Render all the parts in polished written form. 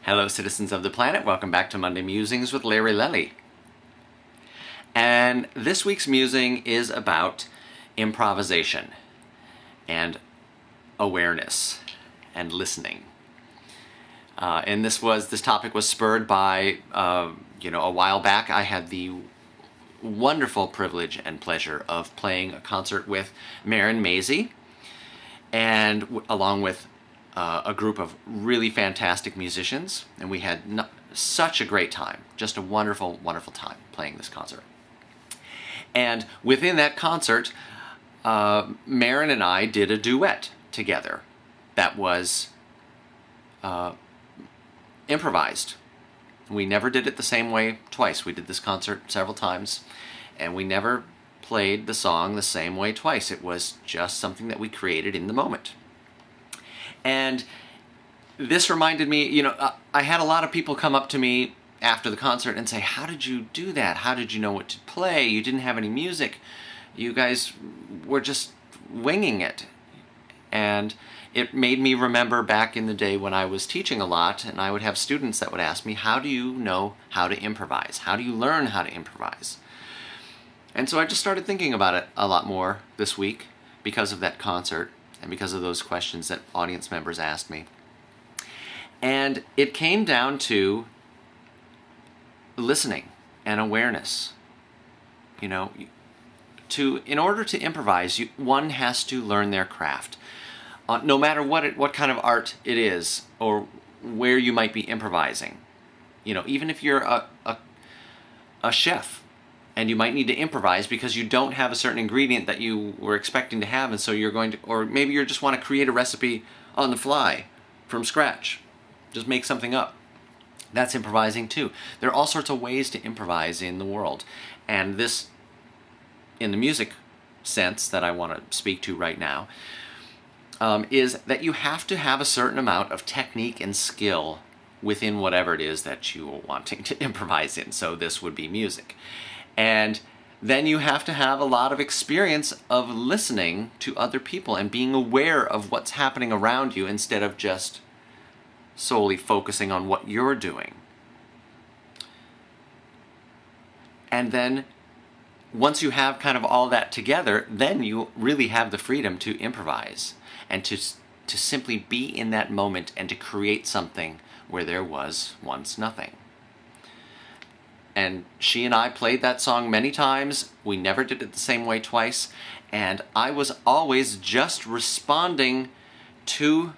Hello, citizens of the planet. Welcome back to Monday Musings with Larry Lelli. And this week's musing is about improvisation and awareness and listening. And this topic was spurred by, a while back I had the wonderful privilege and pleasure of playing a concert with Marin Mazzie, and along with a group of really fantastic musicians, and we had such a great time, just a wonderful, wonderful time playing this concert. And within that concert, Marin and I did a duet together that was improvised. We never did it the same way twice. We did this concert several times, and we never played the song the same way twice. It was just something that we created in the moment. And this reminded me, I had a lot of people come up to me after the concert and say, "How did you do that? How did you know what to play? You didn't have any music. You guys were just winging it." And it made me remember back in the day when I was teaching a lot, and I would have students that would ask me, "How do you know how to improvise? How do you learn how to improvise?" And so I just started thinking about it a lot more this week because of that concert and because of those questions that audience members asked me. And it came down to listening and awareness. In order to improvise, one has to learn their craft. No matter what kind of art it is, or where you might be improvising. Even if you're a chef, and you might need to improvise because you don't have a certain ingredient that you were expecting to have, and so you're going to, or maybe you just want to create a recipe on the fly from scratch. Just make something up. That's improvising too. There are all sorts of ways to improvise in the world. And this, in the music sense that I want to speak to right now, is that you have to have a certain amount of technique and skill within whatever it is that you are wanting to improvise in. So this would be music. And then you have to have a lot of experience of listening to other people and being aware of what's happening around you instead of just solely focusing on what you're doing. And then once you have kind of all that together, then you really have the freedom to improvise and to simply be in that moment and to create something where there was once nothing. And she and I played that song many times. We never did it the same way twice. And I was always just responding to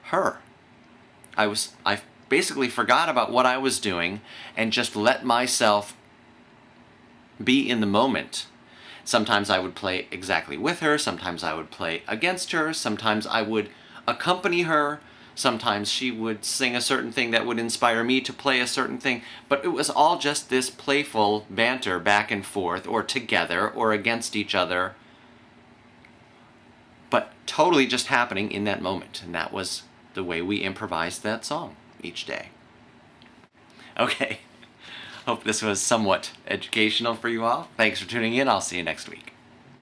her. I basically forgot about what I was doing and just let myself be in the moment. Sometimes I would play exactly with her. Sometimes I would play against her. Sometimes I would accompany her. Sometimes she would sing a certain thing that would inspire me to play a certain thing. But it was all just this playful banter back and forth, or together, or against each other. But totally just happening in that moment. And that was the way we improvised that song each day. Okay. Hope this was somewhat educational for you all. Thanks for tuning in. I'll see you next week.